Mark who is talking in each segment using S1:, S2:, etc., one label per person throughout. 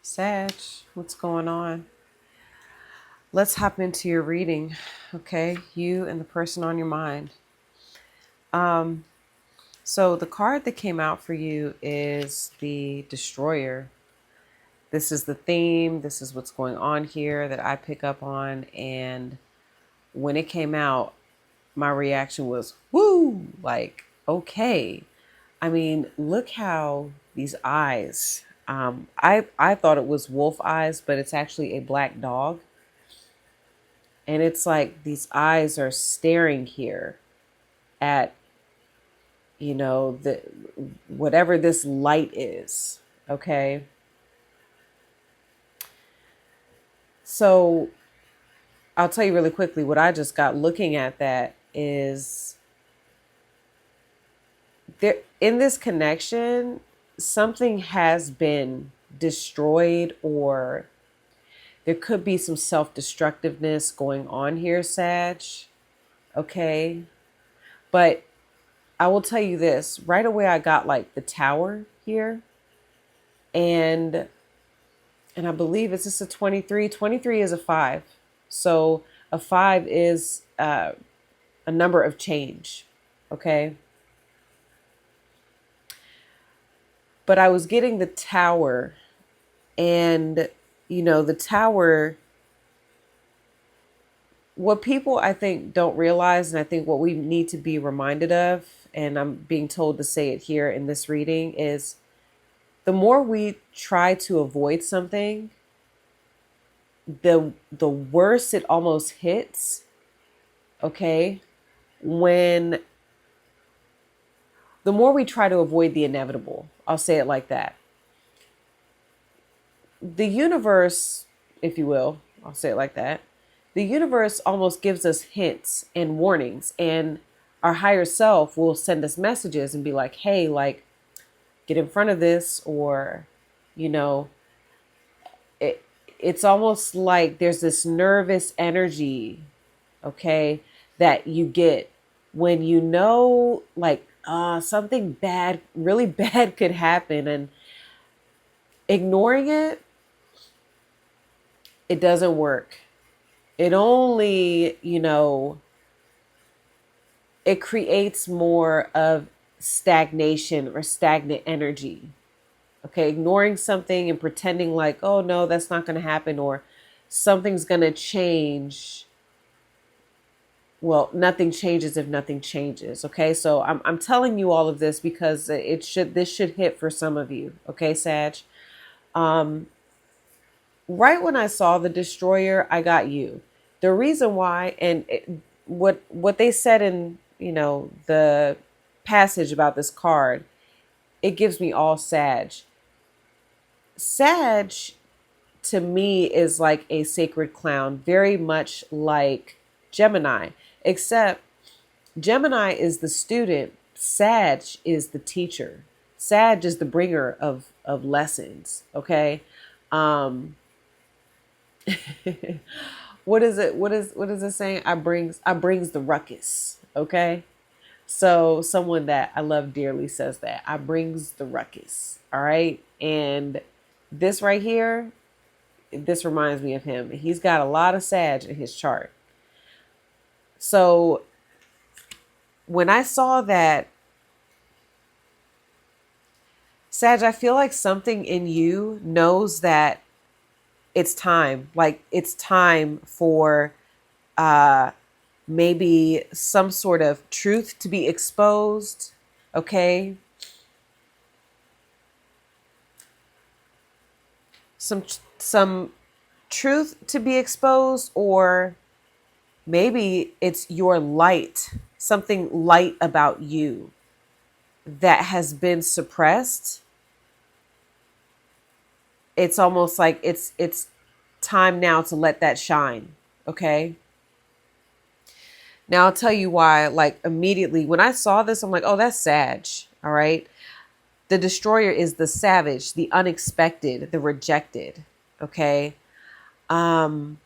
S1: Sag, what's going on? Let's hop into your reading, okay? You and the person on your mind. Um, so the card that came out for you is the Destroyer. This is the theme. This is what's going on here that I pick up on. And when it came out, my reaction was, woo, like, okay. I mean, look how these eyes, I thought it was wolf eyes, but it's actually a black dog. And it's like these eyes are staring here at, the whatever this light is. Okay. So I'll tell you really quickly what I just got looking at that is there in this connection, something has been destroyed, or there could be some self-destructiveness going on here, Sag. Okay. But I will tell you this right away. I got like the tower here, and I believe it's just a 23. 23 is a 5. So a 5 is a number of change. Okay. But I was getting the tower, and the tower, what people I think don't realize, and I think what we need to be reminded of, and I'm being told to say it here in this reading, is the more we try to avoid something, the worse it almost hits. Okay. When the more we try to avoid the inevitable, I'll say it like that. The universe, if you will, I'll say it like that. The universe almost gives us hints and warnings, and our higher self will send us messages and be like, hey, like, get in front of this, or, you know, it, it's almost like there's this nervous energy, okay, that you get when like, something bad, really bad could happen, and ignoring it, it doesn't work. It only, it creates more of stagnation or stagnant energy. Okay, ignoring something and pretending like, oh no, that's not going to happen, or something's going to change. Well, nothing changes if nothing changes. Okay, so I'm telling you all of this because this should hit for some of you. Okay, Sag. Um, right when I saw the Destroyer, I got you. The reason why, and what they said in the passage about this card, it gives me all Sag. Sag to me is like a sacred clown, very much like Gemini, except Gemini is the student, Sag is the teacher. Sag is the bringer of lessons. Okay. Um, what is it? What is it saying? I brings the ruckus. Okay. So someone that I love dearly says that I brings the ruckus. All right. And this right here, this reminds me of him. He's got a lot of Sag in his chart. So when I saw that, Sag, I feel like something in you knows that it's time. Like it's time for uh maybe some sort of truth to be exposed. Okay. Some truth to be exposed, or maybe it's your light, something light about you that has been suppressed. It's almost like it's time now to let that shine. Okay. Now I'll tell you why. Like immediately when I saw this, I'm like, oh, that's Sag. All right. The Destroyer is the savage, the unexpected, the rejected. Okay. Um,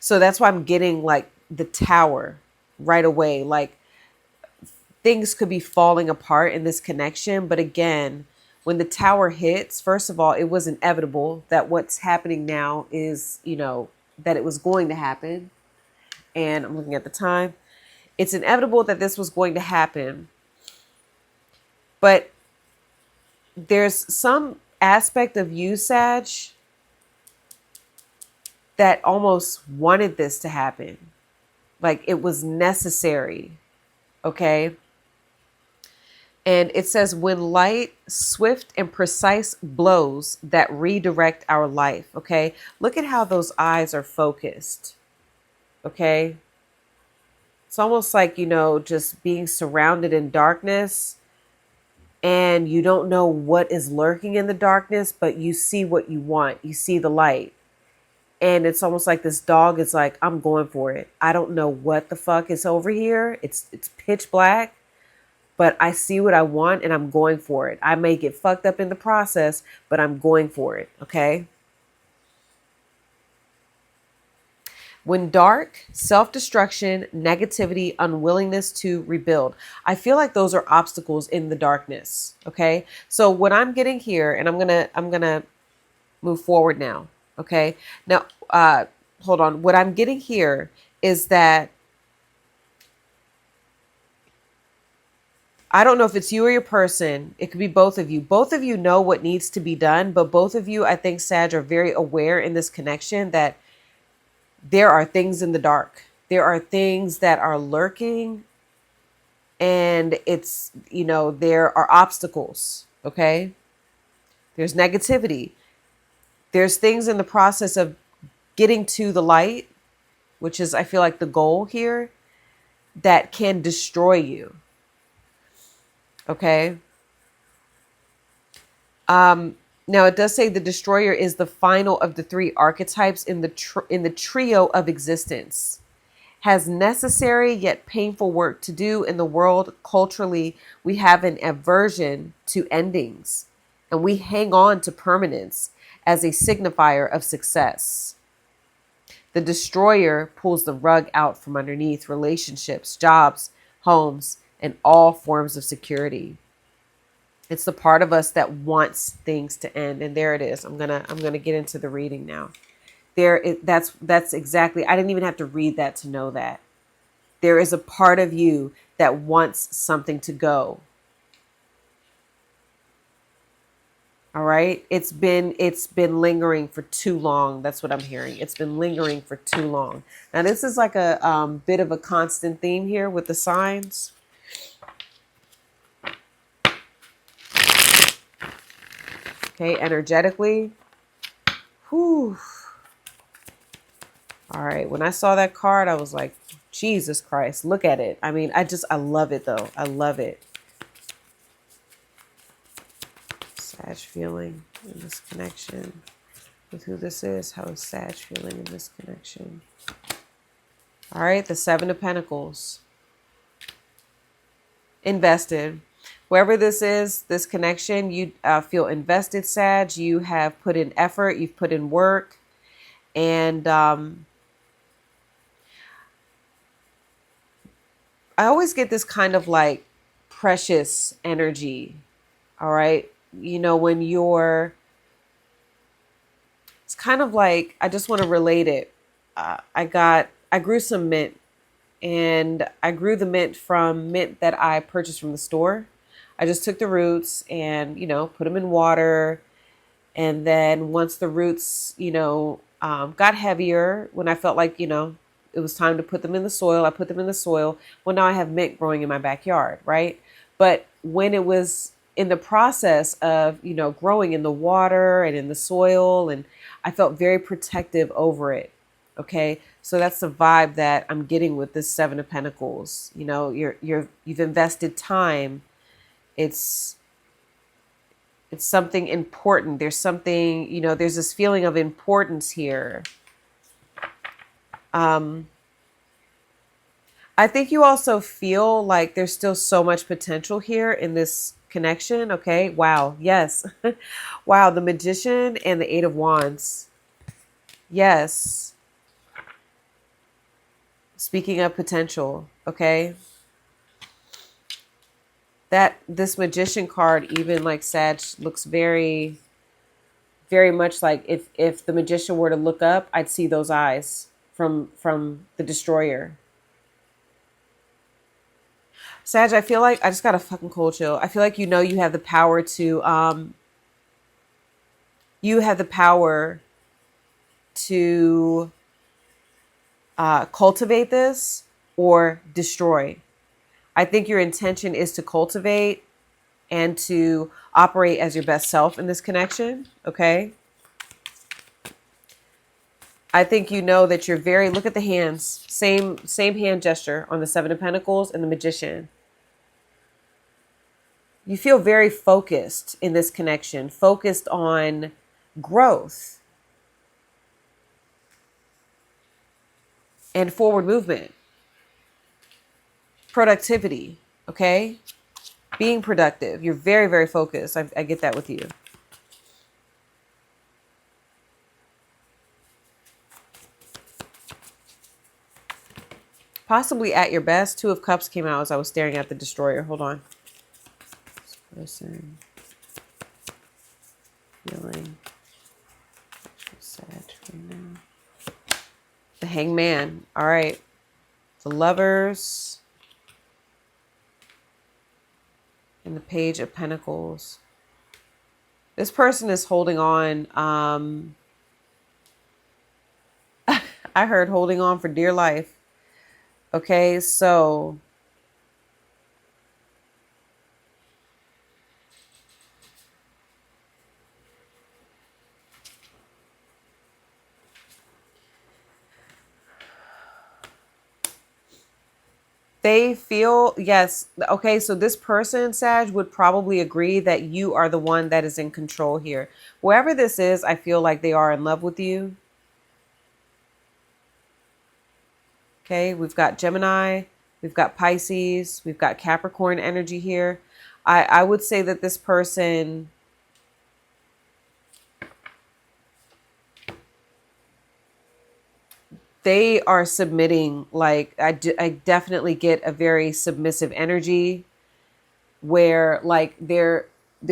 S1: so that's why I'm getting like the tower right away. Like things could be falling apart in this connection. But again, when the tower hits, first of all, it was inevitable that what's happening now is, you know, that it was going to happen. And I'm looking at the time. It's inevitable that this was going to happen. But there's some aspect of you, Sag, that almost wanted this to happen. Like it was necessary. Okay. And it says, when light, swift and precise blows that redirect our life. Okay. Look at how those eyes are focused. Okay. It's almost like, you know, just being surrounded in darkness and you don't know what is lurking in the darkness, but you see what you want. You see the light. And it's almost like this dog is like, I'm going for it. I don't know what the fuck is over here. It's pitch black, but I see what I want and I'm going for it. I may get fucked up in the process, but I'm going for it. Okay. When dark, self-destruction, negativity, unwillingness to rebuild. I feel like those are obstacles in the darkness. Okay. So what I'm getting here, and I'm going to move forward now. Okay. Now, hold on. What I'm getting here is that I don't know if it's you or your person. It could be both of you. Both of you know what needs to be done, but both of you, I think, Sag, are very aware in this connection that there are things in the dark. There are things that are lurking, and it's, you know, there are obstacles. Okay. There's negativity. There's things in the process of getting to the light, which is, I feel like, the goal here, that can destroy you. Okay. Now it does say the destroyer is the final of the three archetypes in the trio of existence. Has necessary yet painful work to do in the world. Culturally, we have an aversion to endings, and we hang on to permanence as a signifier of success. The destroyer pulls the rug out from underneath relationships, jobs, homes, and all forms of security. It's the part of us that wants things to end. And there it is. I'm gonna get into the reading now. That's exactly, I didn't even have to read that to know that. There is a part of you that wants something to go. All right. It's been lingering for too long. That's what I'm hearing. It's been lingering for too long. Now this is like a bit of a constant theme here with the signs. Okay, energetically. Whew. All right. When I saw that card, I was like, Jesus Christ, look at it. I mean, I love it though. I love it. Sag feeling in this connection with who this is. How is Sag feeling in this connection? All right. The Seven of Pentacles. Invested. Whoever this is, this connection, you feel invested, Sag. You have put in effort. You've put in work. And I always get this kind of like precious energy. All right. You know, when you're, it's kind of like, I just want to relate it. I grew some mint, and I grew the mint from mint that I purchased from the store. I just took the roots and, you know, put them in water. And then once the roots, you know, got heavier, when I felt like, you know, it was time to put them in the soil, I put them in the soil. Well, now I have mint growing in my backyard, right? But when it was in the process of, you know, growing in the water and in the soil, and I felt very protective over it. Okay. So that's the vibe that I'm getting with this Seven of Pentacles. You know, you've invested time. It's something important. There's something, you know, there's this feeling of importance here. I think you also feel like there's still so much potential here in this connection. Okay. Wow. Yes. Wow. The Magician and the Eight of Wands. Yes. Speaking of potential. Okay. That this Magician card, even like Sag, looks very, very much like if the Magician were to look up, I'd see those eyes from the Destroyer. Sag, I feel like I just got a fucking cold chill. I feel like you have the power to you have the power to cultivate this or destroy. I think your intention is to cultivate and to operate as your best self in this connection. Okay. I think you know that you're very, look at the hands, same hand gesture on the Seven of Pentacles and the Magician. You feel very focused in this connection, focused on growth and forward movement, productivity, okay? Being productive. You're very, very focused. I get that with you. Possibly at your best. Two of Cups came out as I was staring at the Destroyer. Hold on. This person feeling sad right now. The Hangman. All right. The Lovers. And the Page of Pentacles. This person is holding on. I heard holding on for dear life. Okay, so they feel, yes. Okay, so this person, Sag, would probably agree that you are the one that is in control here. Whoever this is, I feel like they are in love with you. Okay, we've got Gemini, we've got Pisces, we've got Capricorn energy here. I would say that this person, they are submitting. Like, I definitely get a very submissive energy where like they're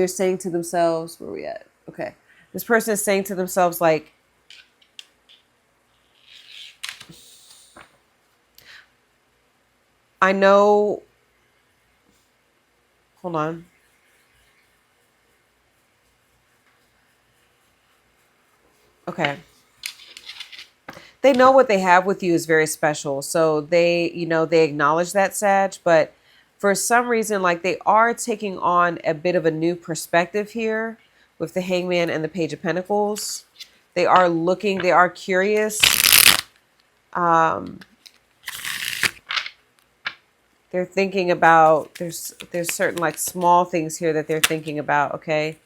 S1: saying to themselves, where are we at? Okay. This person is saying to themselves, like, I know, hold on. Okay. They know what they have with you is very special. So they, they acknowledge that, Sag, but for some reason, like they are taking on a bit of a new perspective here with the Hangman and the Page of Pentacles. They are looking, they are curious. They're thinking about, there's certain like small things here that they're thinking about, okay?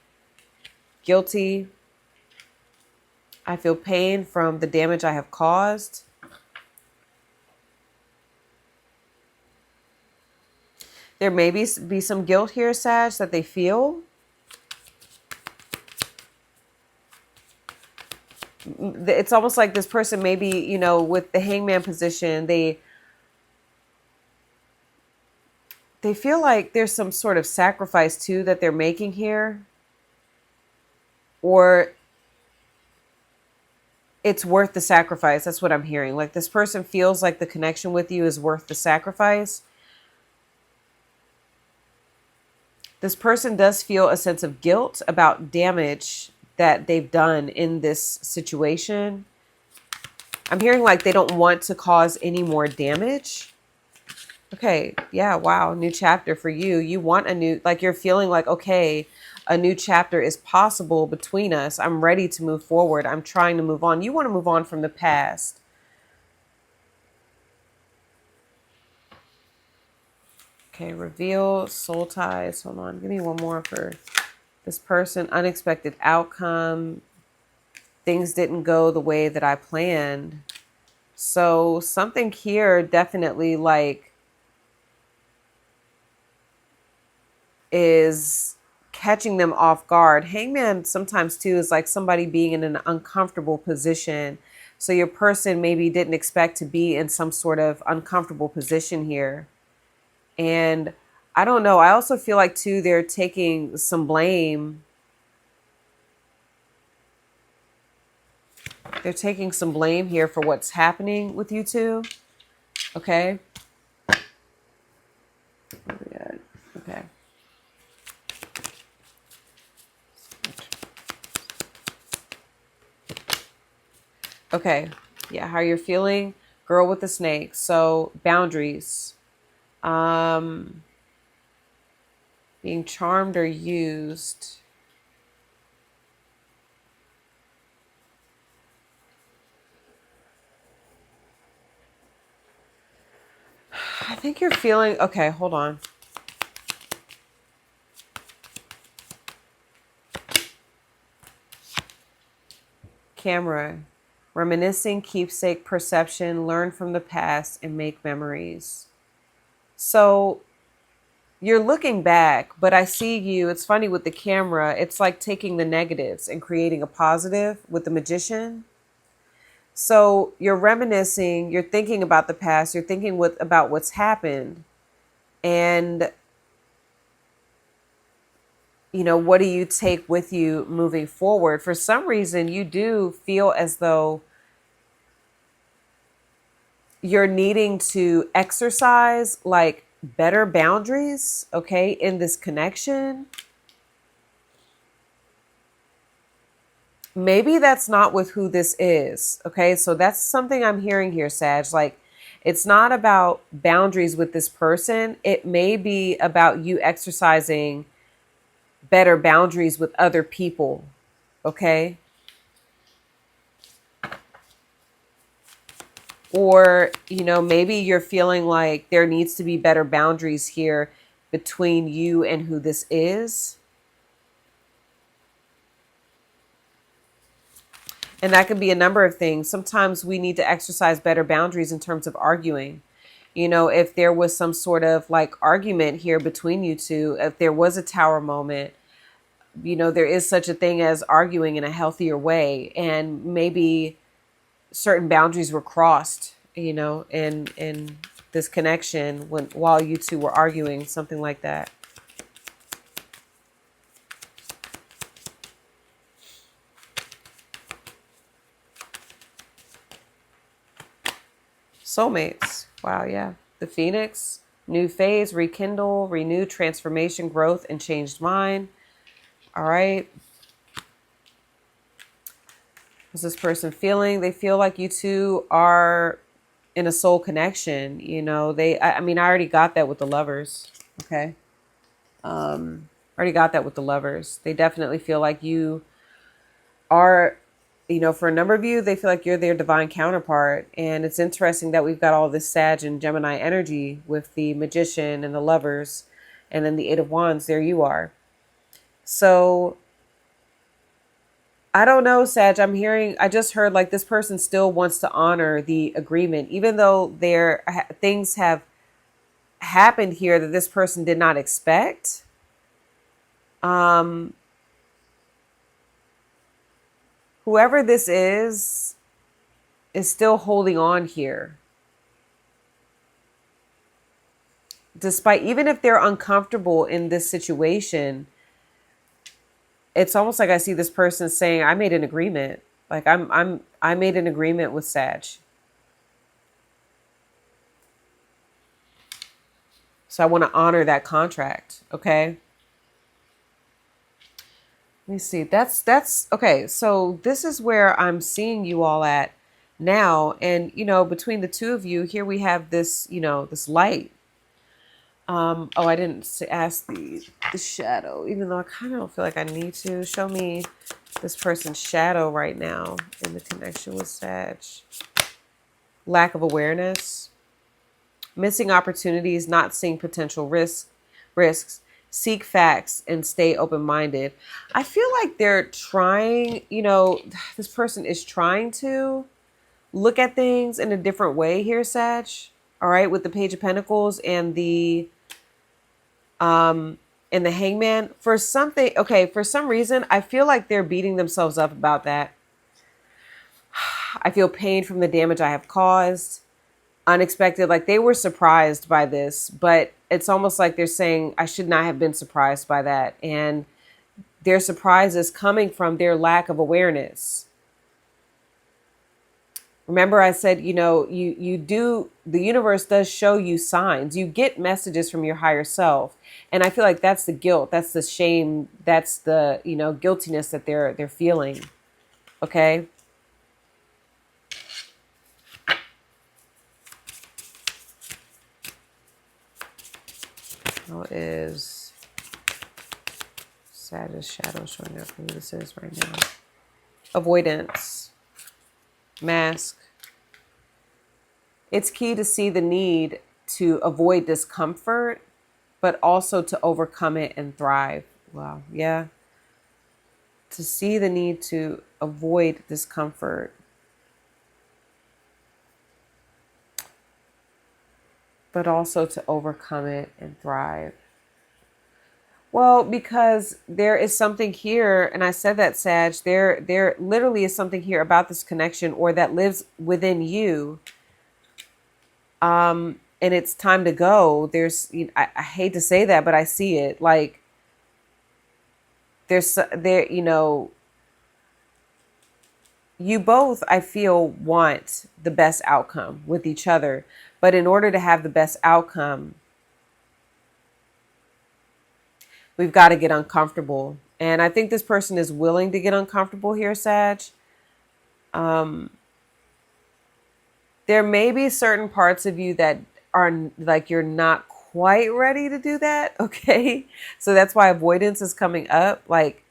S1: Guilty. I feel pain from the damage I have caused. There may be some guilt here, Sag, that they feel. It's almost like this person maybe, with the Hangman position, they feel like there's some sort of sacrifice too that they're making here. Or it's worth the sacrifice. That's what I'm hearing. Like this person feels like the connection with you is worth the sacrifice. This person does feel a sense of guilt about damage that they've done in this situation. I'm hearing like they don't want to cause any more damage. Okay, yeah, wow, new chapter for you. You want a new, like you're feeling like, okay, a new chapter is possible between us. I'm ready to move forward. I'm trying to move on. You want to move on from the past. Okay, reveal, soul ties. Hold on, give me one more for this person. Unexpected outcome. Things didn't go the way that I planned. So something here definitely like is catching them off guard. Hangman sometimes too is like somebody being in an uncomfortable position. So your person maybe didn't expect to be in some sort of uncomfortable position here. And I don't know. I also feel like too, they're taking some blame. They're taking some blame here for what's happening with you two. Okay. Okay. Okay. Yeah. How you're feeling? Girl with the snake. So boundaries. Um, being charmed or used. I think you're feeling, okay, hold on. Camera. Reminiscing, keepsake, perception, learn from the past, and make memories. So you're looking back, but I see you. It's funny with the camera. It's like taking the negatives and creating a positive with the magician. So you're reminiscing, you're thinking about the past, you're thinking about what's happened. And, what do you take with you moving forward? For some reason, you do feel as though you're needing to exercise like better boundaries, okay, in this connection. Maybe that's not with who this is, okay? So that's something I'm hearing here, Sag. Like, it's not about boundaries with this person. It may be about you exercising better boundaries with other people, okay? Or, maybe you're feeling like there needs to be better boundaries here between you and who this is. And that can be a number of things. Sometimes we need to exercise better boundaries in terms of arguing. If there was some sort of like argument here between you two, if there was a tower moment, there is such a thing as arguing in a healthier way. And maybe certain boundaries were crossed, in this connection while you two were arguing, something like that. Soulmates. Wow, yeah. The Phoenix, new phase, rekindle, renew, transformation, growth, and changed mind. All right. What's this person feeling? They feel like you two are in a soul connection. I mean, I already got that with the lovers. Okay. Already got that with the lovers. They definitely feel like you are, for a number of you, they feel like you're their divine counterpart. And it's interesting that we've got all this Sag and Gemini energy with the magician and the lovers, and then the Eight of Wands. There you are. So I don't know, Sag. I just heard like this person still wants to honor the agreement, even though things have happened here that this person did not expect. Whoever this is still holding on here. Despite, even if they're uncomfortable in this situation, it's almost like I see this person saying, I made an agreement. Like I made an agreement with Sag. So I want to honor that contract. Okay. Let me see. That's okay. So this is where I'm seeing you all at now. And, between the two of you here, we have this, this light. Oh, I didn't ask the shadow, even though I kind of don't feel like I need to. Show me this person's shadow right now in the connection with Sag. Lack of awareness, missing opportunities, not seeing potential risks, seek facts, and stay open-minded. I feel like they're trying, this person is trying to look at things in a different way here, Sag. All right, with the Page of Pentacles and the Hangman. For some reason, I feel like they're beating themselves up about that. I feel pain from the damage I have caused. unexpected. Like they were surprised by this, but it's almost like they're saying, I should not have been surprised by that. And their surprise is coming from their lack of awareness. Remember I said, the universe does show you signs. You get messages from your higher self. And I feel like that's the guilt, that's the shame, that's the, guiltiness that they're feeling. Okay? How is Sagittarius shadow showing up for who this is right now? Avoidance. Mask. It's key to see the need to avoid discomfort, but also to overcome it and thrive. Wow. Yeah. To see the need to avoid discomfort, but also to overcome it and thrive. Well, because there is something here, and I said that, Sag, there literally is something here about this connection or that lives within you. And it's time to go. There's, I hate to say that, but I see it. Like you both, I feel, want the best outcome with each other. But in order to have the best outcome, we've got to get uncomfortable. And I think this person is willing to get uncomfortable here, Sag. There may be certain parts of you that are like you're not quite ready to do that. Okay. So that's why avoidance is coming up. Like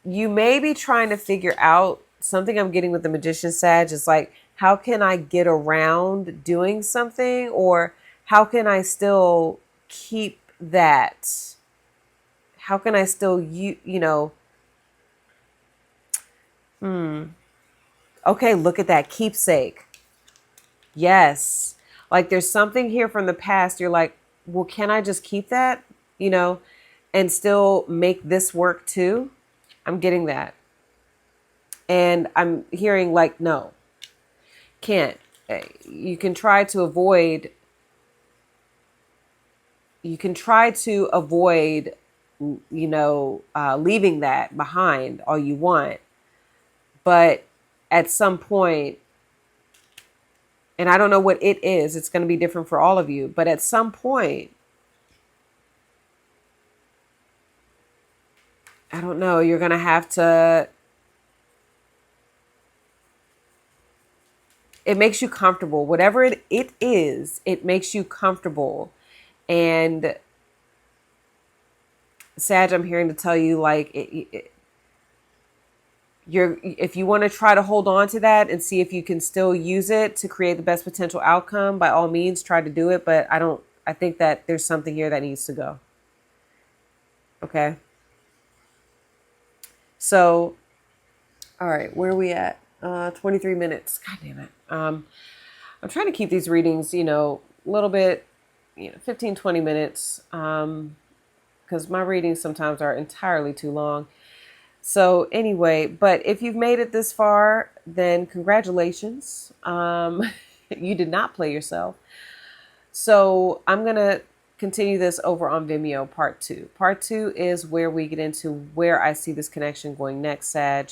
S1: you may be trying to figure out something I'm getting with the Magician, Sag, is like, how can I get around doing something, or how can I still keep that? How can I still, okay, look at that keepsake. Yes. Like there's something here from the past. You're like, well, can I just keep that, and still make this work too? I'm getting that. And I'm hearing like, no, can't. You can try to avoid, leaving that behind all you want. But at some point, and I don't know what it is, it's going to be different for all of you, but at some point, I don't know, you're going to have to, it makes you comfortable. Whatever it is, it makes you comfortable. And Sag, I'm hearing to tell you, like, if you want to try to hold on to that and see if you can still use it to create the best potential outcome, by all means, try to do it. But I think that there's something here that needs to go. Okay. So, all right, where are we at? 23 minutes. God damn it. I'm trying to keep these readings, a little bit, 15, 20 minutes. Because my readings sometimes are entirely too long. So anyway, but if you've made it this far, then congratulations. You did not play yourself. So I'm going to continue this over on Vimeo, part 2. Part 2 is where we get into where I see this connection going next, Sag.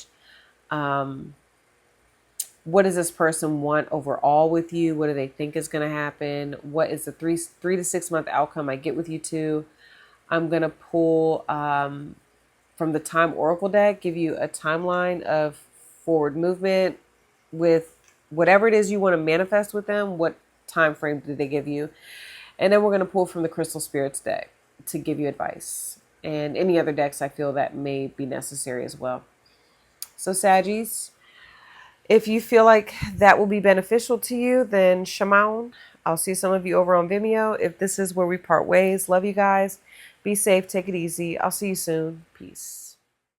S1: What does this person want overall with you? What do they think is going to happen? What is the 3 to 6 month outcome I get with you two? I'm going to pull from the Time Oracle deck, give you a timeline of forward movement with whatever it is you want to manifest with them. What time frame did they give you? And then we're going to pull from the Crystal Spirits deck to give you advice, and any other decks I feel that may be necessary as well. So Saggies, if you feel like that will be beneficial to you, then Shimon. I'll see some of you over on Vimeo. If this is where we part ways, love you guys. Be safe. Take it easy. I'll see you soon. Peace.